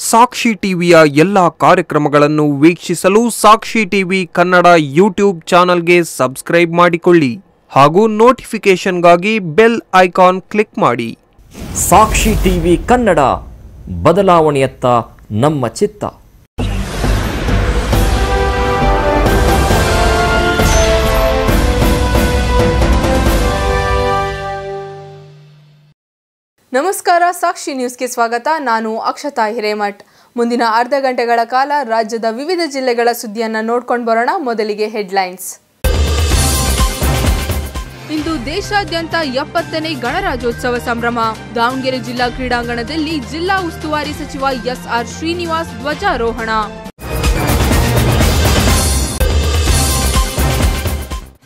ಸಾಕ್ಷಿ ಟಿವಿಯ ಎಲ್ಲ ಕಾರ್ಯಕ್ರಮಗಳನ್ನು ವೀಕ್ಷಿಸಲು ಸಾಕ್ಷಿ ಟಿವಿ ಕನ್ನಡ ಯೂಟ್ಯೂಬ್ ಚಾನೆಲ್ಗೆ ಸಬ್ಸ್ಕ್ರೈಬ್ ಮಾಡಿಕೊಳ್ಳಿ ಹಾಗೂ ನೋಟಿಫಿಕೇಶನ್ಗಾಗಿ ಬೆಲ್ ಐಕಾನ್ ಕ್ಲಿಕ್ ಮಾಡಿ. ಸಾಕ್ಷಿ ಟಿವಿ ಕನ್ನಡ, ಬದಲಾವಣೆಯತ್ತ ನಮ್ಮ ಚಿತ್ತ. ನಮಸ್ಕಾರ, ಸಾಕ್ಷಿ ನ್ಯೂಸ್ಗೆ ಸ್ವಾಗತ. ನಾನು ಅಕ್ಷತಾ ಹಿರೇಮಠ್. ಮುಂದಿನ ಅರ್ಧ ಗಂಟೆಗಳ ಕಾಲ ರಾಜ್ಯದ ವಿವಿಧ ಜಿಲ್ಲೆಗಳ ಸುದ್ದಿಯನ್ನು ನೋಡ್ಕೊಂಡು ಬರೋಣ. ಮೊದಲಿಗೆ ಹೆಡ್ಲೈನ್ಸ್. ಇಂದು ದೇಶಾದ್ಯಂತ 70ನೇ ಗಣರಾಜ್ಯೋತ್ಸವ ಸಂಭ್ರಮ. ದಾವಣಗೆರೆ ಜಿಲ್ಲಾ ಕ್ರೀಡಾಂಗಣದಲ್ಲಿ ಜಿಲ್ಲಾ ಉಸ್ತುವಾರಿ ಸಚಿವ ಎಸ್.ಆರ್. ಶ್ರೀನಿವಾಸ್ ಧ್ವಜಾರೋಹಣ.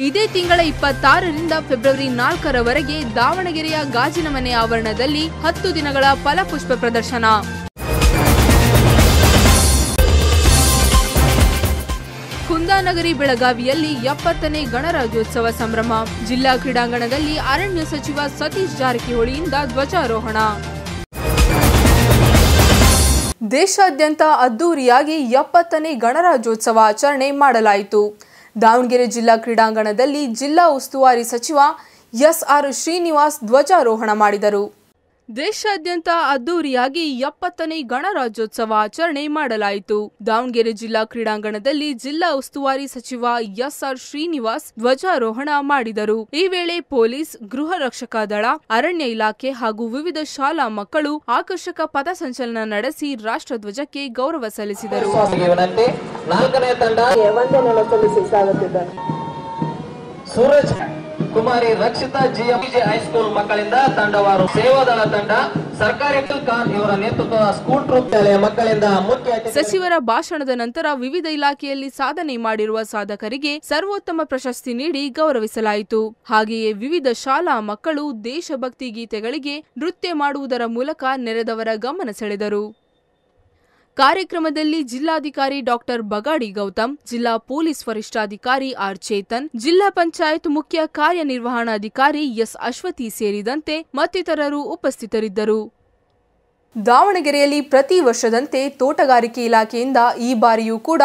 ಇದೇ ತಿಂಗಳ 26ರಿಂದ ಫೆಬ್ರವರಿ 4ರವರೆಗೆ ದಾವಣಗೆರೆಯ ಗಾಜಿನ ಮನೆ ಆವರಣದಲ್ಲಿ 10 ದಿನಗಳ ಫಲಪುಷ್ಪ ಪ್ರದರ್ಶನ. ಕುಂದಾನಗರಿ ಬೆಳಗಾವಿಯಲ್ಲಿ 70ನೇ ಗಣರಾಜ್ಯೋತ್ಸವ ಸಂಭ್ರಮ. ಜಿಲ್ಲಾ ಕ್ರೀಡಾಂಗಣದಲ್ಲಿ ಅರಣ್ಯ ಸಚಿವ ಸತೀಶ್ ಜಾರಕಿಹೊಳಿಯಿಂದ ಧ್ವಜಾರೋಹಣ. ದೇಶಾದ್ಯಂತ ಅದ್ದೂರಿಯಾಗಿ 70ನೇ ಗಣರಾಜ್ಯೋತ್ಸವ ಆಚರಣೆ ಮಾಡಲಾಯಿತು. ದಾವಣಗೆರೆ ಜಿಲ್ಲಾ ಕ್ರೀಡಾಂಗಣದಲ್ಲಿ ಜಿಲ್ಲಾ ಉಸ್ತುವಾರಿ ಸಚಿವ ಎಸ್.ಆರ್. ಶ್ರೀನಿವಾಸ್ ಧ್ವಜಾರೋಹಣ ಮಾಡಿದರು. ದೇಶಾದ್ಯಂತ ಅದ್ದೂರಿಯಾಗಿ 70ನೇ ಗಣರಾಜ್ಯೋತ್ಸವ ಆಚರಣೆ ಮಾಡಲಾಯಿತು. ದಾವಣಗೆರೆ ಜಿಲ್ಲಾ ಕ್ರೀಡಾಂಗಣದಲ್ಲಿ ಜಿಲ್ಲಾ ಉಸ್ತುವಾರಿ ಸಚಿವ ಎಸ್.ಆರ್. ಶ್ರೀನಿವಾಸ್ ಧ್ವಜಾರೋಹಣ ಮಾಡಿದರು. ಈ ವೇಳೆ ಪೊಲೀಸ್, ಗೃಹ ರಕ್ಷಕ ದಳ, ಅರಣ್ಯ ಇಲಾಖೆ ಹಾಗೂ ವಿವಿಧ ಶಾಲಾ ಮಕ್ಕಳು ಆಕರ್ಷಕ ಪಥಸಂಚಲನ ನಡೆಸಿ ರಾಷ್ಟ್ರಧ್ವಜಕ್ಕೆ ಗೌರವ ಸಲ್ಲಿಸಿದರು. ಸೂರಜ್ ಕುಮಾರಿ ರಕ್ಷಿತಾ ಜಿಎಂಜೆ ಹೈಸ್ಕೂಲ್ ಮಕ್ಕಳಿಂದ ತಂಡವಾರು ಸೇವಾದಳ ತಂಡ, ಸರ್ಕಾರಿ ಖಾನ್ ಇವರ ನೇತೃತ್ವದ ಸ್ಕೂಲ್ ಟ್ರೂಪ್ ಶಾಲೆಯ ಮಕ್ಕಳಿಂದ ಮುಖ್ಯ ಸಚಿವರ ಭಾಷಣದ ನಂತರ ವಿವಿಧ ಇಲಾಖೆಯಲ್ಲಿ ಸಾಧನೆ ಮಾಡಿರುವ ಸಾಧಕರಿಗೆ ಸರ್ವೋತ್ತಮ ಪ್ರಶಸ್ತಿ ನೀಡಿ ಗೌರವಿಸಲಾಯಿತು. ಹಾಗೆಯೇ ವಿವಿಧ ಶಾಲಾ ಮಕ್ಕಳು ದೇಶಭಕ್ತಿ ಗೀತೆಗಳಿಗೆ ನೃತ್ಯ ಮಾಡುವುದರ ಮೂಲಕ ನೆರೆದವರ ಗಮನ ಸೆಳೆದರು. ಕಾರ್ಯಕ್ರಮದಲ್ಲಿ ಜಿಲ್ಲಾಧಿಕಾರಿ ಡಾಕ್ಟರ್ ಬಗಾಡಿ ಗೌತಮ್, ಜಿಲ್ಲಾ ಪೊಲೀಸ್ ವರಿಷ್ಠಾಧಿಕಾರಿ ಆರ್. ಚೇತನ್, ಜಿಲ್ಲಾ ಪಂಚಾಯತ್ ಮುಖ್ಯ ಕಾರ್ಯನಿರ್ವಹಣಾಧಿಕಾರಿ ಎಸ್. ಅಶ್ವತಿ ಸೇರಿದಂತೆ ಮತ್ತಿತರರು ಉಪಸ್ಥಿತರಿದ್ದರು. ದಾವಣಗೆರೆಯಲ್ಲಿ ಪ್ರತಿ ವರ್ಷದಂತೆ ತೋಟಗಾರಿಕೆ ಇಲಾಖೆಯಿಂದ ಈ ಬಾರಿಯೂ ಕೂಡ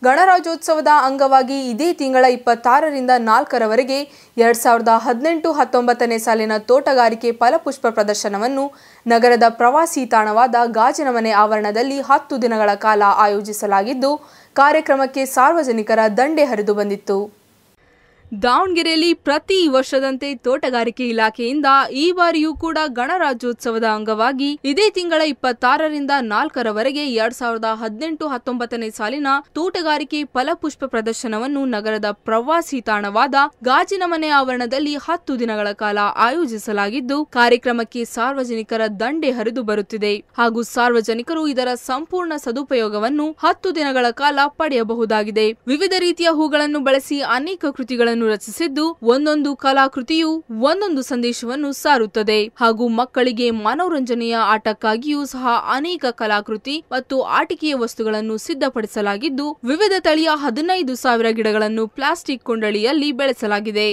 ಗಣರಾಜ್ಯೋತ್ಸವದ ಅಂಗವಾಗಿ ಇದೇ ತಿಂಗಳ 26ರಿಂದ 4ರವರೆಗೆ 2018-19ನೇ ಸಾಲಿನ ತೋಟಗಾರಿಕೆ ಫಲಪುಷ್ಪ ಪ್ರದರ್ಶನವನ್ನು ನಗರದ ಪ್ರವಾಸಿ ತಾಣವಾದ ಗಾಜಿನ ಮನೆ ಆವರಣದಲ್ಲಿ 10 ದಿನಗಳ ಕಾಲ ಆಯೋಜಿಸಲಾಗಿದ್ದು, ಕಾರ್ಯಕ್ರಮಕ್ಕೆ ಸಾರ್ವಜನಿಕರ ದಂಡೆ ಹರಿದು ಬಂದಿತ್ತು. ದಾವಣಗೆರೆಯಲ್ಲಿ ಪ್ರತಿ ವರ್ಷದಂತೆ ತೋಟಗಾರಿಕೆ ಇಲಾಖೆಯಿಂದ ಈ ಬಾರಿಯೂ ಕೂಡ ಗಣರಾಜ್ಯೋತ್ಸವದ ಅಂಗವಾಗಿ ಇದೇ ತಿಂಗಳ 26ರಿಂದ 4ರವರೆಗೆ 2018-19ನೇ ಸಾಲಿನ ತೋಟಗಾರಿಕೆ ಫಲಪುಷ್ಪ ಪ್ರದರ್ಶನವನ್ನು ನಗರದ ಪ್ರವಾಸಿ ತಾಣವಾದ ಗಾಜಿನ ಮನೆ ಆವರಣದಲ್ಲಿ 10 ದಿನಗಳ ಕಾಲ ಆಯೋಜಿಸಲಾಗಿದ್ದು, ಕಾರ್ಯಕ್ರಮಕ್ಕೆ ಸಾರ್ವಜನಿಕರ ದಂಡೆ ಹರಿದು ಬರುತ್ತಿದೆ ಹಾಗೂ ಸಾರ್ವಜನಿಕರು ಇದರ ಸಂಪೂರ್ಣ ಸದುಪಯೋಗವನ್ನು 10 ದಿನಗಳ ಕಾಲ ಪಡೆಯಬಹುದಾಗಿದೆ. ವಿವಿಧ ರೀತಿಯ ಹೂಗಳನ್ನು ಬಳಸಿ ಅನೇಕ ಕೃತಿಗಳನ್ನು ರಚಿಸಿದ್ದು, ಒಂದೊಂದು ಕಲಾಕೃತಿಯು ಒಂದೊಂದು ಸಂದೇಶವನ್ನು ಸಾರುತ್ತದೆ ಹಾಗೂ ಮಕ್ಕಳಿಗೆ ಮನೋರಂಜನೆಯ ಆಟಕ್ಕಾಗಿಯೂ ಸಹ ಅನೇಕ ಕಲಾಕೃತಿ ಮತ್ತು ಆಟಿಕೆಯ ವಸ್ತುಗಳನ್ನು ಸಿದ್ಧಪಡಿಸಲಾಗಿದ್ದು, ವಿವಿಧ ತಳಿಯ 15,000 ಗಿಡಗಳನ್ನು ಪ್ಲಾಸ್ಟಿಕ್ ಕೊಂಡಳಿಯಲ್ಲಿ ಬೆಳೆಸಲಾಗಿದೆ.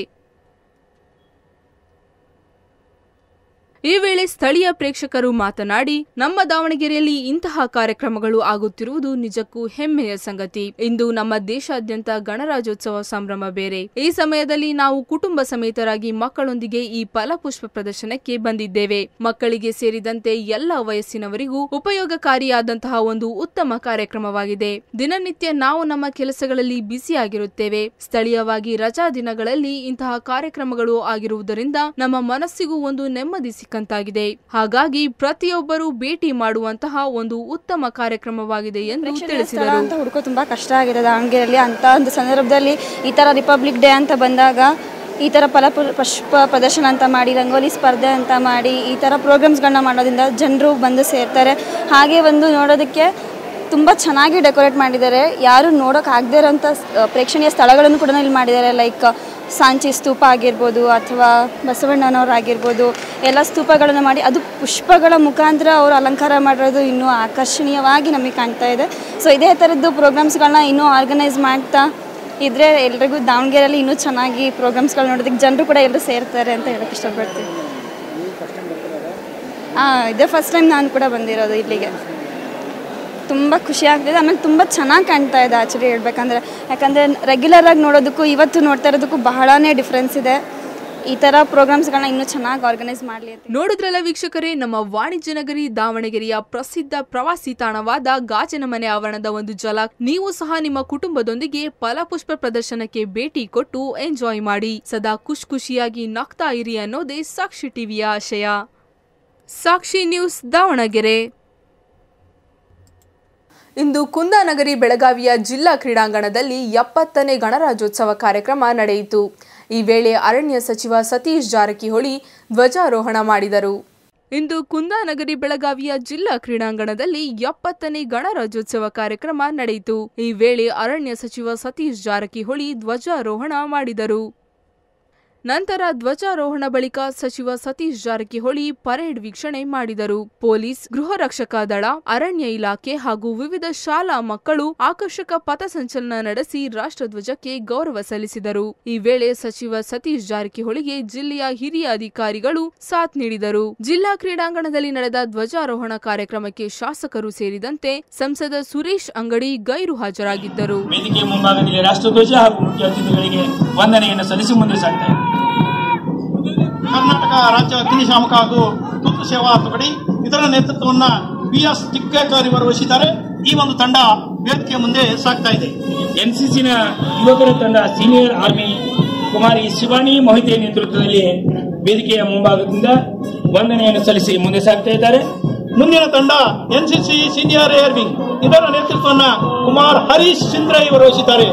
ಈ ವೇಳೆ ಸ್ಥಳೀಯ ಪ್ರೇಕ್ಷಕರು ಮಾತನಾಡಿ, ನಮ್ಮ ದಾವಣಗೆರೆಯಲ್ಲಿ ಇಂತಹ ಕಾರ್ಯಕ್ರಮಗಳು ಆಗುತ್ತಿರುವುದು ನಿಜಕ್ಕೂ ಹೆಮ್ಮೆಯ ಸಂಗತಿ. ಇಂದು ನಮ್ಮ ದೇಶಾದ್ಯಂತ ಗಣರಾಜ್ಯೋತ್ಸವ ಸಂಭ್ರಮ ಬೇರೆ. ಈ ಸಮಯದಲ್ಲಿ ನಾವು ಕುಟುಂಬ ಸಮೇತರಾಗಿ ಮಕ್ಕಳೊಂದಿಗೆ ಈ ಫಲಪುಷ್ಪ ಪ್ರದರ್ಶನಕ್ಕೆ ಬಂದಿದ್ದೇವೆ. ಮಕ್ಕಳಿಗೆ ಸೇರಿದಂತೆ ಎಲ್ಲ ವಯಸ್ಸಿನವರಿಗೂ ಉಪಯೋಗಕಾರಿಯಾದಂತಹ ಒಂದು ಉತ್ತಮ ಕಾರ್ಯಕ್ರಮವಾಗಿದೆ. ದಿನನಿತ್ಯ ನಾವು ನಮ್ಮ ಕೆಲಸಗಳಲ್ಲಿ ಬ್ಯುಸಿಯಾಗಿರುತ್ತೇವೆ. ಸ್ಥಳೀಯವಾಗಿ ರಜಾ ದಿನಗಳಲ್ಲಿ ಇಂತಹ ಕಾರ್ಯಕ್ರಮಗಳು ಆಗಿರುವುದರಿಂದ ನಮ್ಮ ಮನಸ್ಸಿಗೂ ಒಂದು ನೆಮ್ಮದಿ ಸಿಕ್ಕಂತಾಗಿದೆ. ಹಾಗಾಗಿ ಪ್ರತಿಯೊಬ್ಬರು ಭೇಟಿ ಮಾಡುವಂತಹ ಒಂದು ಉತ್ತಮ ಕಾರ್ಯಕ್ರಮವಾಗಿದೆ ಎಂದು ತಿಳಿಸಿದರು. ಹುಡುಕೋ ತುಂಬಾ ಕಷ್ಟ ಆಗಿದೆ ದಾವಣಗೆರೆಯಲ್ಲಿ. ಅಂತ ಒಂದು ಸಂದರ್ಭದಲ್ಲಿ ಈ ತರ ರಿಪಬ್ಲಿಕ್ ಡೇ ಅಂತ ಬಂದಾಗ ಈ ತರ ಫಲಪುಷ್ಪ ಪ್ರದರ್ಶನ ಅಂತ ಮಾಡಿ, ರಂಗೋಲಿ ಸ್ಪರ್ಧೆ ಅಂತ ಮಾಡಿ, ಈ ತರ ಪ್ರೋಗ್ರಾಮ್ಸ್ಗಳನ್ನ ಮಾಡೋದ್ರಿಂದ ಜನರು ಬಂದು ಸೇರ್ತಾರೆ. ಹಾಗೆ ಒಂದು ನೋಡೋದಕ್ಕೆ ತುಂಬ ಚೆನ್ನಾಗಿ ಡೆಕೋರೇಟ್ ಮಾಡಿದ್ದಾರೆ. ಯಾರು ನೋಡೋಕ್ಕಾಗದೇ ಇರೋಂಥ ಪ್ರೇಕ್ಷಣೀಯ ಸ್ಥಳಗಳನ್ನು ಕೂಡ ಇಲ್ಲಿ ಮಾಡಿದ್ದಾರೆ. ಲೈಕ್ ಸಾಂಚಿ ಸ್ತೂಪ ಆಗಿರ್ಬೋದು ಅಥವಾ ಬಸವಣ್ಣನವರಾಗಿರ್ಬೋದು, ಎಲ್ಲ ಸ್ತೂಪಗಳನ್ನು ಮಾಡಿ ಅದು ಪುಷ್ಪಗಳ ಮುಖಾಂತರ ಅವರು ಅಲಂಕಾರ ಮಾಡಿರೋದು ಇನ್ನೂ ಆಕರ್ಷಣೀಯವಾಗಿ ನಮಗೆ ಕಾಣ್ತಾ ಇದೆ. ಸೊ ಇದೇ ಥರದ್ದು ಪ್ರೋಗ್ರಾಮ್ಸ್ಗಳನ್ನ ಇನ್ನೂ ಆರ್ಗನೈಸ್ ಮಾಡ್ತಾ ಇದ್ದರೆ ಎಲ್ರಿಗೂ ದಾವಣಗೆರೆಯಲ್ಲಿ ಇನ್ನೂ ಚೆನ್ನಾಗಿ ಪ್ರೋಗ್ರಾಮ್ಸ್ಗಳು ನೋಡೋದಕ್ಕೆ ಜನರು ಕೂಡ ಎಲ್ಲರೂ ಸೇರ್ತಾರೆ ಅಂತ ಹೇಳೋಕ್ಕೆ ಇಷ್ಟಪಡ್ತೀನಿ. ಇದೇ ಫಸ್ಟ್ ಟೈಮ್ ನಾನು ಕೂಡ ಬಂದಿರೋದು ಇಲ್ಲಿಗೆ. ತುಂಬ ಖುಷಿ ಆಗ್ತಿದೆ. ಆಮೇಲೆ ತುಂಬ ಚೆನ್ನಾಗಿ ಕಾಣ್ತಾ ಇದೆ ಆ್ಯಕ್ಚುಲಿ ಹೇಳ್ಬೇಕಂದ್ರೆ. ಯಾಕಂದರೆ ರೆಗ್ಯುಲರಾಗಿ ನೋಡೋದಕ್ಕೂ ಇವತ್ತು ನೋಡ್ತಾ ಇರೋದಕ್ಕೂ ಬಹಳನೇ ಡಿಫ್ರೆನ್ಸ್ ಇದೆ. ಈ ಥರ ಪ್ರೋಗ್ರಾಮ್ಸ್ಗಳನ್ನ ಇನ್ನೂ ಚೆನ್ನಾಗಿ ಆರ್ಗನೈಸ್ ಮಾಡಲಿ ಅಂತ. ನೋಡಿದ್ರಲ್ಲ ವೀಕ್ಷಕರೇ, ನಮ್ಮ ವಾಣಿಜ್ಯ ನಗರಿ ದಾವಣಗೆರೆಯ ಪ್ರಸಿದ್ಧ ಪ್ರವಾಸಿ ತಾಣವಾದ ಗಾಜನ ಮನೆ ಆವರಣದ ಒಂದು ಝಲಕ್. ನೀವು ಸಹ ನಿಮ್ಮ ಕುಟುಂಬದೊಂದಿಗೆ ಫಲಪುಷ್ಪ ಪ್ರದರ್ಶನಕ್ಕೆ ಭೇಟಿ ಕೊಟ್ಟು ಎಂಜಾಯ್ ಮಾಡಿ. ಸದಾ ಖುಷಿಯಾಗಿ ನಗ್ತಾ ಇರಿ ಅನ್ನೋದೇ ಸಾಕ್ಷಿ ಟಿವಿಯ ಆಶಯ. ಸಾಕ್ಷಿ ನ್ಯೂಸ್ ದಾವಣಗೆರೆ. ಇಂದು ಕುಂದಾನಗರಿ ಬೆಳಗಾವಿಯ ಜಿಲ್ಲಾ ಕ್ರೀಡಾಂಗಣದಲ್ಲಿ 70ನೇ ಗಣರಾಜ್ಯೋತ್ಸವ ಕಾರ್ಯಕ್ರಮ ನಡೆಯಿತು. ಈ ವೇಳೆ ಅರಣ್ಯ ಸಚಿವ ಸತೀಶ್ ಜಾರಕಿಹೊಳಿ ಧ್ವಜಾರೋಹಣ ಮಾಡಿದರು. ಇಂದು ಕುಂದಾನಗರಿ ಬೆಳಗಾವಿಯ ಜಿಲ್ಲಾ ಕ್ರೀಡಾಂಗಣದಲ್ಲಿ 70ನೇ ಗಣರಾಜ್ಯೋತ್ಸವ ಕಾರ್ಯಕ್ರಮ ನಡೆಯಿತು. ಈ ವೇಳೆ ಅರಣ್ಯ ಸಚಿವ ಸತೀಶ್ ಜಾರಕಿಹೊಳಿ ಧ್ವಜಾರೋಹಣ ಮಾಡಿದರು. ನಂತರ ಧ್ವಜಾರೋಹಣ ಬಳಿಕ ಸಚಿವ ಸತೀಶ್ ಜಾರಕಿಹೊಳಿ ಪರೇಡ್ ವೀಕ್ಷಣೆ ಮಾಡಿದರು. ಪೊಲೀಸ್, ಗೃಹ ರಕ್ಷಕ ದಳ, ಅರಣ್ಯ ಇಲಾಖೆ ಹಾಗೂ ವಿವಿಧ ಶಾಲಾ ಮಕ್ಕಳು ಆಕರ್ಷಕ ಪಥಸಂಚಲನ ನಡೆಸಿ ರಾಷ್ಟ್ರಧ್ವಜಕ್ಕೆ ಗೌರವ ಸಲ್ಲಿಸಿದರು. ಈ ವೇಳೆ ಸಚಿವ ಸತೀಶ್ ಜಾರಕಿಹೊಳಿಗೆ ಜಿಲ್ಲೆಯ ಹಿರಿಯ ಅಧಿಕಾರಿಗಳು ಸಾಥ್ ನೀಡಿದರು. ಜಿಲ್ಲಾ ಕ್ರೀಡಾಂಗಣದಲ್ಲಿ ನಡೆದ ಧ್ವಜಾರೋಹಣ ಕಾರ್ಯಕ್ರಮಕ್ಕೆ ಶಾಸಕರು ಸೇರಿದಂತೆ ಸಂಸದ ಸುರೇಶ್ ಅಂಗಡಿ ಗೈರು ಹಾಜರಾಗಿದ್ದರು. ವೇದಿಕೆಯ ಮುಂಭಾಗದಲ್ಲಿ ರಾಷ್ಟ್ರಧ್ವಜ ಹಾಗೂ ಮುಖ್ಯ ಅತಿಥಿಗಳಿಗೆ ವಂದನೆಯನ್ನು ಸಲ್ಲಿಸಿ ಮುಂದೆ ಸಾಗ್ತಾರೆ. ಕರ್ನಾಟಕ ರಾಜ್ಯ ಅಗ್ನಿಶಾಮಕ ಹಾಗೂ ತುರ್ತು ಸೇವಾ ತುಕಡಿ ಇದರ ನೇತೃತ್ವವನ್ನು ಬಿಎಸ್ ಟಿಕ್ಕೇಕರ್ ಇವರು ವಹಿಸಿದ್ದಾರೆ. ಈ ಒಂದು ತಂಡ ವೇದಿಕೆಯ ಮುಂದೆ ಸಾಗ್ತಾ ಇದೆ. ಎನ್ಸಿಸಿನ ಯುವಕರ ತಂಡ ಸೀನಿಯರ್ ಆರ್ಮಿ ಕುಮಾರಿ ಶಿವಾನಿ ಮೊಹಿತೆ ನೇತೃತ್ವದಲ್ಲಿ ವೇದಿಕೆಯ ಮುಂಭಾಗದಿಂದ ವಂದನೆಯನ್ನು ಸಲ್ಲಿಸಿ ಮುಂದೆ ಸಾಗ್ತಾ ಇದ್ದಾರೆ. ಮುಂದಿನ ತಂಡ ಎನ್ಸಿಸಿ ಸೀನಿಯರ್ ಏರ್ ವಿಂಗ್ ಇದರ ನೇತೃತ್ವವನ್ನು ಕುಮಾರ್ ಹರೀಶ್ ಸಿಂದ್ರೆ ಇವರು ವಹಿಸಿದ್ದಾರೆ.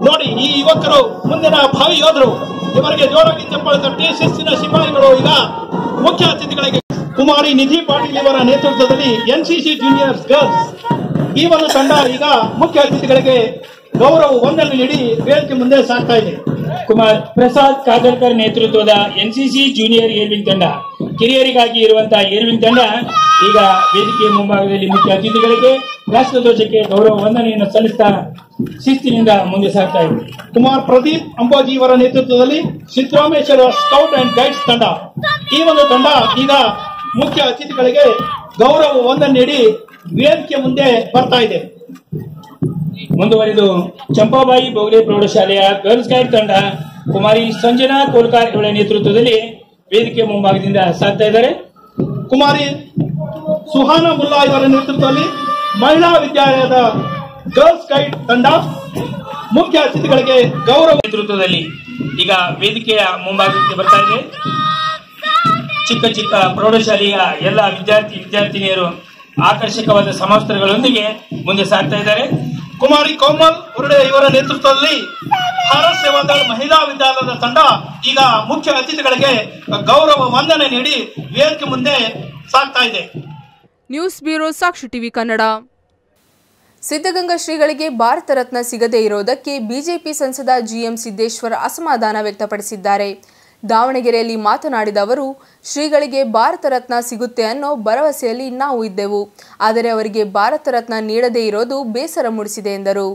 ನೋಡಿ, ಈ ಯುವಕರು ಮುಂದಿನ ಭಾವಿ ಯೋಧರು. ಇವರಿಗೆ ಜೋರಾಗಿ ಚಪ್ಪಾಳೆ ತಟ್ಟಿ ಶಿಸ್ತಿನ ಸಿಪಾಯಿಗಳು ಈಗ ಮುಖ್ಯ ಅತಿಥಿಗಳಿಗೆ ಕುಮಾರಿ ನಿಧಿ ಪಾಟೀಲ್ ಇವರ ನೇತೃತ್ವದಲ್ಲಿ ಎನ್ಸಿಸಿ ಜೂನಿಯರ್ಸ್ ಗರ್ಲ್ಸ್ ಈ ಒಂದು ತಂಡ ಈಗ ಮುಖ್ಯ ಅತಿಥಿಗಳಿಗೆ ಗೌರವ ವಂದನೆ ನೀಡಿ ವೇದಿಕೆ ಮುಂದೆ ಸಾಗ್ತಾ ಇದೆ. ಕುಮಾರ್ ಪ್ರಸಾದ್ ಕಾಗಲ್ಕರ್ ನೇತೃತ್ವದ ಎನ್ಸಿಸಿ ಜೂನಿಯರ್ ಏರ್ವಿಂಗ್ ತಂಡ, ಕಿರಿಯರಿಗಾಗಿ ಇರುವಂತಹ ಏರ್ವಿಂಗ್ ತಂಡ ಈಗ ವೇದಿಕೆಯ ಮುಂಭಾಗದಲ್ಲಿ ಮುಖ್ಯ ಅತಿಥಿಗಳಿಗೆ ರಾಷ್ಟ್ರಧ್ವಜಕ್ಕೆ ಗೌರವ ವಂದನೆಯನ್ನು ಸಲ್ಲಿಸ್ತಾ ಶಿಸ್ತಿನಿಂದ ಮುಂದೆ ಸಾಗ್ತಾ ಇದೆ. ಕುಮಾರ್ ಪ್ರದೀಪ್ ಅಂಬೋಜಿ ಇವರ ನೇತೃತ್ವದಲ್ಲಿ ಸಿದ್ದರಾಮೇಶ್ವರ ಸ್ಕೌಟ್ ಅಂಡ್ ಗೈಡ್ಸ್ ತಂಡ ಈ ಒಂದು ತಂಡ ಈಗ ಮುಖ್ಯ ಅತಿಥಿಗಳಿಗೆ ಗೌರವ ವಂದನೆ ನೀಡಿ ವೇದಿಕೆ ಮುಂದೆ ಬರ್ತಾ ಇದೆ. ಮುಂದುವರಿದು ಚಂಪಾಬಾಯಿ ಬೋಗ್ಲೆ ಪ್ರೌಢಶಾಲೆಯ ಗರ್ಲ್ಸ್ ಗೈಡ್ ತಂಡ ಕುಮಾರಿ ಸಂಜನಾ ಕೋಲ್ಕಾರ್ ಇವರ ನೇತೃತ್ವದಲ್ಲಿ ವೇದಿಕೆ ಮುಂಭಾಗದಿಂದ ಸಾಗ್ತಾ ಇದ್ದಾರೆ. ಕುಮಾರಿ ಸುಹಾನಾ ಮುಲ್ಲಾ ಇವರ ನೇತೃತ್ವದಲ್ಲಿ ಮಹಿಳಾ ವಿದ್ಯಾಲಯದ ಗರ್ಲ್ಸ್ ಗೈಡ್ ತಂಡ ಮುಖ್ಯ ಅತಿಥಿಗಳಿಗೆ ಗೌರವ ನೇತೃತ್ವದಲ್ಲಿ ಈಗ ವೇದಿಕೆಯ ಮುಂಭಾಗಕ್ಕೆ ಬರ್ತಾ ಇದೆ. ಚಿಕ್ಕ ಚಿಕ್ಕ ಪ್ರೌಢಶಾಲೆಯ ಎಲ್ಲ ವಿದ್ಯಾರ್ಥಿನಿಯರು ಆಕರ್ಷಕವಾದ ಸಮವಸ್ತ್ರಗಳೊಂದಿಗೆ ಮುಂದೆ ಸಾಗ್ತಾ ಇದ್ದಾರೆ. ಕುಮಾರಿ ಕೋಮಲ್ ಉರ್ಡೆ ಇವರ ನೇತೃತ್ವದಲ್ಲಿ ಭಾರತ್ ಸೇವಾದಳ ಮಹಿಳಾ ವಿದ್ಯಾಲಯದ ತಂಡ ಈಗ ಮುಖ್ಯ ಅತಿಥಿಗಳಿಗೆ ಗೌರವ ವಂದನೆ ನೀಡಿ ವೇದಿಕೆ ಮುಂದೆ ಸಾಗ್ತಾ ಇದೆ. ನ್ಯೂಸ್ ಬ್ಯೂರೋ ಸಾಕ್ಷಿ ಟಿವಿ ಕನ್ನಡ. ಸಿದ್ಧಗಂಗಾ ಶ್ರೀಗಳಿಗೆ ಭಾರತ ರತ್ನ ಸಿಗದೇ ಇರೋದಕ್ಕೆ ಬಿಜೆಪಿ ಸಂಸದ ಜಿಎಂ ಸಿದ್ದೇಶ್ವರ್ ಅಸಮಾಧಾನ ವ್ಯಕ್ತಪಡಿಸಿದ್ದಾರೆ. ದಾವಣಗೆರೆಯಲ್ಲಿ ಮಾತನಾಡಿದ ಅವರು, ಶ್ರೀಗಳಿಗೆ ಭಾರತ ರತ್ನ ಸಿಗುತ್ತೆ ಅನ್ನೋ ಭರವಸೆಯಲ್ಲಿ ನಾವು ಇದ್ದೆವು, ಆದರೆ ಅವರಿಗೆ ಭಾರತ ರತ್ನ ನೀಡದೇ ಇರೋದು ಬೇಸರ ಮೂಡಿಸಿದೆ ಎಂದರು.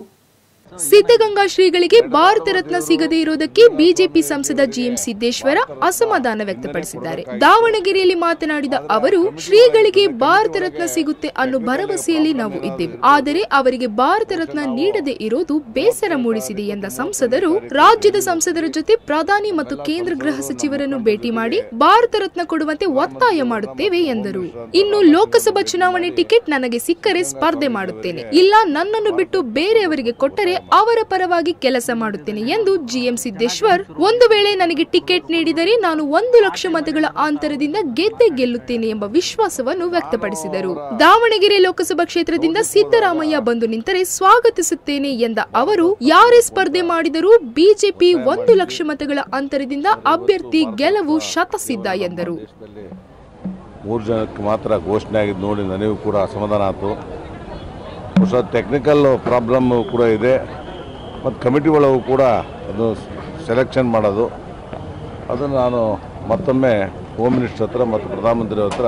ಸಿದ್ಧಗಂಗಾ ಶ್ರೀಗಳಿಗೆ ಭಾರತ ರತ್ನ ಸಿಗದೇ ಇರುವುದಕ್ಕೆ ಬಿಜೆಪಿ ಸಂಸದ ಜಿಎಂ ಸಿದ್ದೇಶ್ವರ ಅಸಮಾಧಾನ ವ್ಯಕ್ತಪಡಿಸಿದ್ದಾರೆ. ದಾವಣಗೆರೆಯಲ್ಲಿ ಮಾತನಾಡಿದ ಅವರು, ಶ್ರೀಗಳಿಗೆ ಭಾರತ ರತ್ನ ಸಿಗುತ್ತೆ ಅನ್ನೋ ಭರವಸೆಯಲ್ಲಿ ನಾವು ಇದ್ದೆವು, ಆದರೆ ಅವರಿಗೆ ಭಾರತ ರತ್ನ ನೀಡದೇ ಇರೋದು ಬೇಸರ ಮೂಡಿಸಿದೆ ಎಂದ ಸಂಸದರು, ರಾಜ್ಯದ ಸಂಸದರ ಜೊತೆ ಪ್ರಧಾನಿ ಮತ್ತು ಕೇಂದ್ರ ಗೃಹ ಸಚಿವರನ್ನು ಭೇಟಿ ಮಾಡಿ ಭಾರತ ರತ್ನ ಕೊಡುವಂತೆ ಒತ್ತಾಯ ಮಾಡುತ್ತೇವೆ ಎಂದರು. ಇನ್ನು ಲೋಕಸಭಾ ಚುನಾವಣೆ ಟಿಕೆಟ್ ನನಗೆ ಸಿಕ್ಕರೆ ಸ್ಪರ್ಧೆ ಮಾಡುತ್ತೇನೆ, ಇಲ್ಲ ನನ್ನನ್ನು ಬಿಟ್ಟು ಬೇರೆಯವರಿಗೆ ಕೊಟ್ಟರೆ ಅವರ ಪರವಾಗಿ ಕೆಲಸ ಮಾಡುತ್ತೇನೆ ಎಂದು ಜಿಎಂ ಸಿದ್ದೇಶ್ವರ್, ಒಂದು ವೇಳೆ ನನಗೆ ಟಿಕೆಟ್ ನೀಡಿದರೆ ನಾನು 1 ಲಕ್ಷ ಮತಗಳ ಅಂತರದಿಂದ ಗೆಲ್ಲುತ್ತೇನೆ ಎಂಬ ವಿಶ್ವಾಸವನ್ನು ವ್ಯಕ್ತಪಡಿಸಿದರು. ದಾವಣಗೆರೆ ಲೋಕಸಭಾ ಕ್ಷೇತ್ರದಿಂದ ಸಿದ್ದರಾಮಯ್ಯ ಬಂದು ನಿಂತರೆ ಸ್ವಾಗತಿಸುತ್ತೇನೆ ಎಂದ ಅವರು, ಯಾರೇ ಸ್ಪರ್ಧೆ ಮಾಡಿದರೂ ಬಿಜೆಪಿ 1 ಲಕ್ಷ ಮತಗಳ ಅಂತರದಿಂದ ಅಭ್ಯರ್ಥಿ ಗೆಲುವು ಶತಸಿದ್ಧ ಎಂದರು. 3 ಜನಕ್ಕೆ ಮಾತ್ರ ಘೋಷಣೆ ಆಗಿದ್ದು ನೋಡಿ ನನಗೂ ಕೂಡ ಅಸಮಾಧಾನ ಆಯಿತು. ಹೊಸ ಟೆಕ್ನಿಕಲ್ ಪ್ರಾಬ್ಲಮ್ ಕೂಡ ಇದೆ ಮತ್ತು ಕಮಿಟಿ ಒಳಗೂ ಕೂಡ ಅದು ಸೆಲೆಕ್ಷನ್ ಮಾಡೋದು, ಅದನ್ನು ನಾನು ಮತ್ತೊಮ್ಮೆ ಹೋಮ್ ಮಿನಿಸ್ಟರ್ ಹತ್ರ ಮತ್ತು ಪ್ರಧಾನಮಂತ್ರಿ ಹತ್ರ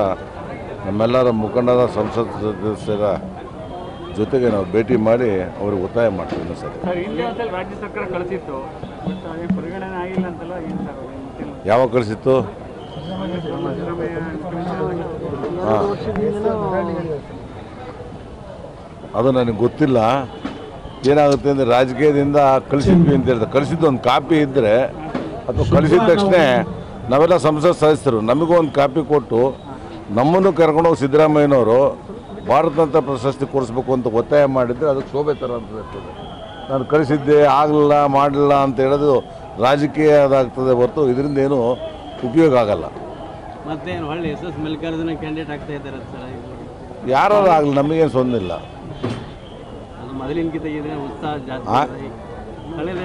ನಮ್ಮೆಲ್ಲರ ಮುಖಂಡರ ಸಂಸತ್ ಸದಸ್ಯರ ಜೊತೆಗೆ ನಾವು ಭೇಟಿ ಮಾಡಿ ಅವ್ರಿಗೆ ಒತ್ತಾಯ ಮಾಡ್ತೀವಿ. ಸರ್, ರಾಜ್ಯ ಸರ್ಕಾರ ಕಳಿಸಿತ್ತು, ಯಾವಾಗ ಕಳಿಸಿತ್ತು? ಅದು ನನಗೆ ಗೊತ್ತಿಲ್ಲ. ಏನಾಗುತ್ತೆ ಅಂದರೆ ರಾಜಕೀಯದಿಂದ ಕಳಿಸಿದ್ವಿ ಅಂತ ಹೇಳ್ತಾರೆ. ಕಳಿಸಿದ್ದು ಒಂದು ಕಾಪಿ ಇದ್ದರೆ ಅಥವಾ ಕಳಿಸಿದ ತಕ್ಷಣ ನಾವೆಲ್ಲ ಸಂಸತ್ ಸದಸ್ಯರು ನಮಗೂ ಒಂದು ಕಾಪಿ ಕೊಟ್ಟು ನಮ್ಮನ್ನು ಕರ್ಕೊಂಡೋಗಿ ಸಿದ್ದರಾಮಯ್ಯನವರು ಭಾರತ ರತ್ನ ಪ್ರಶಸ್ತಿ ಕೊಡಿಸ್ಬೇಕು ಅಂತ ಒತ್ತಾಯ ಮಾಡಿದರೆ ಅದಕ್ಕೆ ಶೋಭೆ ಥರ ಅಂತ ಇರ್ತದೆ. ನಾನು ಕಳಿಸಿದ್ದೆ ಆಗಲಿಲ್ಲ ಮಾಡಲಿಲ್ಲ ಅಂತ ಹೇಳೋದು ರಾಜಕೀಯದಾಗ್ತದೆ ಹೊರತು ಇದರಿಂದ ಏನು ಉಪಯೋಗ ಆಗಲ್ಲ. ಮತ್ತೇನು ಒಳ್ಳೆ SS ಮಲ್ಲಿಕಾರ್ಜುನ ಕ್ಯಾಂಡಿಡೇಟ್ ಆಗ್ತಾ ಇದ್ದಾರೆ ಸರ್. ಯಾರು ಆಗಲಿ ನಮಗೇನು ಸೊಂದಿಲ್ಲ. ಅದು ಮೊದಲಿನಕ್ಕಿಂತ ಇದೆ ಉತ್ಸಾಹ ಜಾಸ್ತಿ. ಕಳೆದ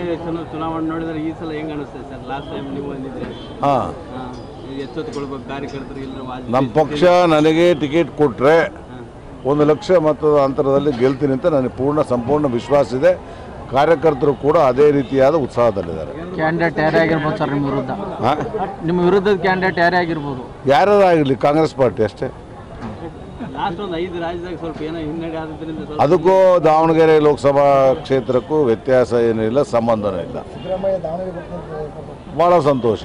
ಚುನಾವಣೆ ನೋಡಿದರೆ ಈ ಸಲ ಹೆಂಗೆ ಅನಿಸ್ತದೆ ಸರ್? ಲಾಸ್ಟ್ ಟೈಮ್ ನೀವು ಬಂದಿದ್ರೆ ಎಚ್ಚೆತ್ತುಕೊಳ್ಬೇಕು ಕಾರ್ಯಕರ್ತರು ಇಲ್ಲ. ನಮ್ಮ ಪಕ್ಷ ನನಗೆ ಟಿಕೆಟ್ ಕೊಟ್ಟರೆ 1 ಲಕ್ಷ ಮತದ ಅಂತರದಲ್ಲಿ ಗೆಲ್ತೀನಿ ಅಂತ ನನಗೆ ಸಂಪೂರ್ಣ ವಿಶ್ವಾಸ ಇದೆ. ಕಾರ್ಯಕರ್ತರು ಕೂಡ ಅದೇ ರೀತಿಯಾದ ಉತ್ಸಾಹದಲ್ಲಿದ್ದಾರೆ. ಕ್ಯಾಂಡಿಡೇಟ್ ಯಾರೇ ಆಗಿರ್ಬೋದು ಸರ್ ನಿಮ್ಮ ವಿರುದ್ಧ? ನಿಮ್ಮ ವಿರುದ್ಧದ ಕ್ಯಾಂಡಿಡೇಟ್ ಯಾರೇ ಆಗಿರ್ಬೋದು? ಯಾರು ಆಗಿರಲಿ, ಕಾಂಗ್ರೆಸ್ ಪಾರ್ಟಿ ಅಷ್ಟೇ. ಲಾಸ್ಟ್ ಒಂದು 5 ರಾಜ್ಯದಾಗ ಸ್ವಲ್ಪ ಏನೋ ಹಿನ್ನಡೆ ಆದ್ರಿಂದ ಅದಕ್ಕೂ ದಾವಣಗೆರೆ ಲೋಕಸಭಾ ಕ್ಷೇತ್ರಕ್ಕೂ ವ್ಯತ್ಯಾಸ ಏನೂ ಇಲ್ಲ, ಸಂಬಂಧನೂ ಇಲ್ಲ. ಭಾಳ ಸಂತೋಷ.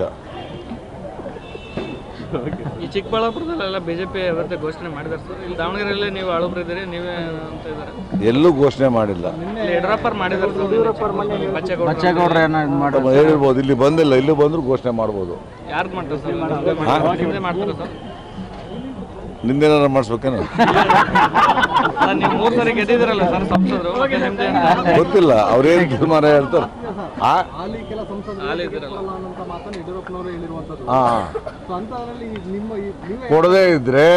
ಈ ಚಿಕ್ಕಬಳ್ಳಾಪುರದಲ್ಲೆಲ್ಲ ಬಿಜೆಪಿ ಅವತ್ತೇ ಘೋಷಣೆ ಮಾಡಿದ್ದಾರೆ ಸರ್. ಇಲ್ಲಿ ದಾವಣಗೆರೆಯಲ್ಲಿ ನೀವು ಆಳುಬ್ರು ಇದ್ದೀರಿ, ನೀವೇ ಅಂತ ಇದ್ದಾರೆ. ಎಲ್ಲೂ ಘೋಷಣೆ ಮಾಡಿಲ್ಲ. ಯಡಿಯೂರಪ್ಪ ಮಾಡಿದ್ದಾರೆ. ಬಚ್ಚೇಗೌಡ್ರ ಹೇಳಿರ್ಬೋದು. ಇಲ್ಲಿ ಬಂದಿಲ್ಲ, ಇಲ್ಲಿ ಬಂದರೂ ಘೋಷಣೆ ಮಾಡ್ಬೋದು. ಯಾರು ಮಾಡ್ತಾರೆ ಸರ್? ಮಾಡ್ತಾರೆ ಸರ್. ನಿಂದೇನಾರು ಮಾಡಿಸ್ಬೇಕೇನು? ನೀವು 3 ಸರಿ ಗೆದ್ದಿದ್ದೀರಲ್ಲ ಸರ್ ಸಂಸದರು, ಗೊತ್ತಿಲ್ಲ ಅವ್ರೇನು ತೀರ್ಮಾನ ಹೇಳ್ತಾರೆ. ಕೊಡದೇ ಇದ್ರೆ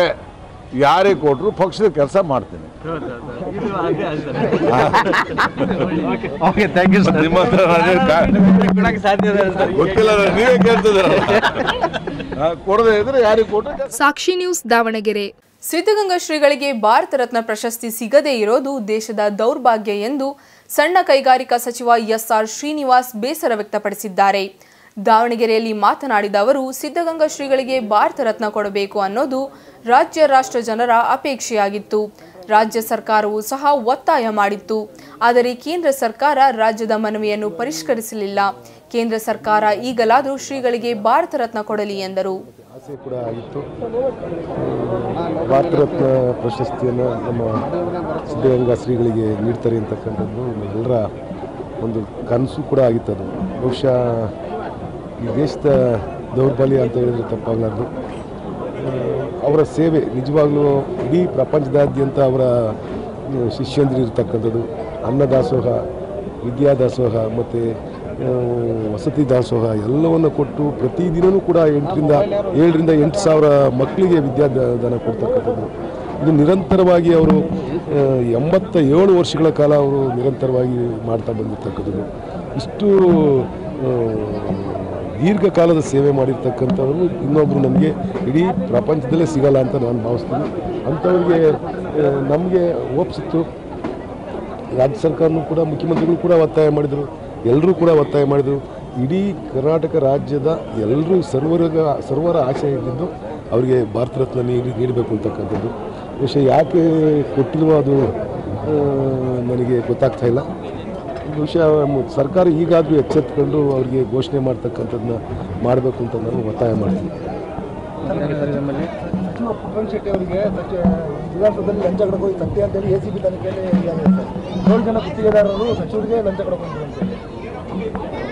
ಯಾರಿಗೆ ಕೊಟ್ಟರು ಪಕ್ಷದ ಕೆಲಸ ಮಾಡ್ತೀನಿ. ಗೊತ್ತಿಲ್ಲ, ನೀವೇ ಕೇಳ್ತಿದ್ದೀರ. ಕೊಡದೇ ಇದ್ರೆ ಯಾರಿಗೆ ಕೊಟ್ಟರು. ಸಾಕ್ಷಿ ನ್ಯೂಸ್ ದಾವಣಗೆರೆ. ಸಿದ್ಧಗಂಗಾ ಶ್ರೀಗಳಿಗೆ ಭಾರತ ರತ್ನ ಪ್ರಶಸ್ತಿ ಸಿಗದೇ ಇರೋದು ದೇಶದ ದೌರ್ಭಾಗ್ಯ ಎಂದು ಸಣ್ಣ ಕೈಗಾರಿಕಾ ಸಚಿವ SR ಶ್ರೀನಿವಾಸ್ ಬೇಸರ ವ್ಯಕ್ತಪಡಿಸಿದ್ದಾರೆ. ದಾವಣಗೆರೆಯಲ್ಲಿ ಮಾತನಾಡಿದ ಅವರು, ಸಿದ್ಧಗಂಗಾ ಶ್ರೀಗಳಿಗೆ ಭಾರತ ರತ್ನ ಕೊಡಬೇಕು ಅನ್ನೋದು ರಾಜ್ಯ ರಾಷ್ಟ್ರ ಜನರ ಅಪೇಕ್ಷೆಯಾಗಿತ್ತು. ರಾಜ್ಯ ಸರ್ಕಾರವೂ ಸಹ ಒತ್ತಾಯ ಮಾಡಿತ್ತು. ಆದರೆ ಕೇಂದ್ರ ಸರ್ಕಾರ ರಾಜ್ಯದ ಮನವಿಯನ್ನು ಪರಿಷ್ಕರಿಸಲಿಲ್ಲ. ಕೇಂದ್ರ ಸರ್ಕಾರ ಈಗಲಾದರೂ ಶ್ರೀಗಳಿಗೆ ಭಾರತ ರತ್ನ ಕೊಡಲಿ ಎಂದರು. ಆಸೆ ಕೂಡ ಆಗಿತ್ತು. ಭಾರತ ರತ್ನ ಪ್ರಶಸ್ತಿಯನ್ನು ನಮ್ಮ ಸಿದ್ಧಗಂಗಾ ಶ್ರೀಗಳಿಗೆ ನೀಡ್ತಾರೆ ಅಂತಕ್ಕಂಥದ್ದು ಎಲ್ಲರ ಒಂದು ಕನಸು ಕೂಡ ಆಗಿತ್ತು. ಅದು ಬಹುಶಃ ಈ ದೇಶದ ದೌರ್ಬಲ್ಯ ಅಂತ ಹೇಳಿದ್ರೆ ತಪ್ಪಾಗಲಾರ್ದು. ಅವರ ಸೇವೆ ನಿಜವಾಗ್ಲೂ ಇಡೀ ಪ್ರಪಂಚದಾದ್ಯಂತ ಅವರ ಶಿಷ್ಯಂದಿರು ಇರ್ತಕ್ಕಂಥದ್ದು. ಅನ್ನದಾಸೋಹ, ವಿದ್ಯಾದಾಸೋಹ ಮತ್ತು ವಸತಿ ದಾಸೋಹ ಎಲ್ಲವನ್ನು ಕೊಟ್ಟು ಪ್ರತಿದಿನವೂ ಕೂಡ 7ರಿಂದ 8 ಸಾವಿರ ಮಕ್ಕಳಿಗೆ ವಿದ್ಯಾದಾನ ಕೊಡ್ತಕ್ಕಂಥದ್ದು. ಇದು ನಿರಂತರವಾಗಿ ಅವರು 87 ವರ್ಷಗಳ ಕಾಲ ಅವರು ನಿರಂತರವಾಗಿ ಮಾಡ್ತಾ ಬಂದಿರ್ತಕ್ಕಂಥದ್ದು. ಇಷ್ಟು ದೀರ್ಘಕಾಲದ ಸೇವೆ ಮಾಡಿರ್ತಕ್ಕಂಥವ್ರು ಇನ್ನೊಬ್ಬರು ನಮಗೆ ಇಡೀ ಪ್ರಪಂಚದಲ್ಲೇ ಸಿಗಲ್ಲ ಅಂತ ನಾನು ಭಾವಿಸ್ತೀನಿ. ಅಂಥವ್ರಿಗೆ ನಮಗೆ ಒಪ್ಪಿಸಿತ್ತು. ರಾಜ್ಯ ಸರ್ಕಾರನೂ ಕೂಡ, ಮುಖ್ಯಮಂತ್ರಿಗಳು ಕೂಡ ಒತ್ತಾಯ ಮಾಡಿದರು, ಎಲ್ಲರೂ ಕೂಡ ಒತ್ತಾಯ ಮಾಡಿದರು. ಇಡೀ ಕರ್ನಾಟಕ ರಾಜ್ಯದ ಎಲ್ಲರೂ ಸರ್ವರ ಆಶೆ ಇದ್ದಿದ್ದು ಅವರಿಗೆ ಭಾರತ ರತ್ನ ನೀಡಬೇಕು ಅಂತಕ್ಕಂಥದ್ದು. ವಿಷಯ ಯಾಕೆ ಕೊಟ್ಟಿಲ್ವೋ ಅದು ನನಗೆ ಗೊತ್ತಾಗ್ತಾ ಇಲ್ಲ. ಬಹುಶಃ ಸರ್ಕಾರ ಈಗಾದರೂ ಎಚ್ಚೆತ್ತುಕೊಂಡು ಅವರಿಗೆ ಘೋಷಣೆ ಮಾಡ್ತಕ್ಕಂಥದ್ದನ್ನ ಮಾಡಬೇಕು ಅಂತ ನಾನು ಒತ್ತಾಯ ಮಾಡ್ತೀನಿ. ಸಚಿವ ಪುಟ್ಟರಂಗ ಶೆಟ್ಟಿ ಅವರಿಗೆ ವಿಧಾನಸಭೆಯಲ್ಲಿ ಲಂಚ ಕೊಡೋಕೆ ತಟ್ಟೆ ಅಂತೇಳಿ ACB ತನಿಖೆಯಲ್ಲಿ 7 ಜನ ಗುತ್ತಿಗೆದಾರರು ಸಚಿವರಿಗೆ ಲಂಚ ಕೊಡೋಕೆ ಅಂತೇಳಿ.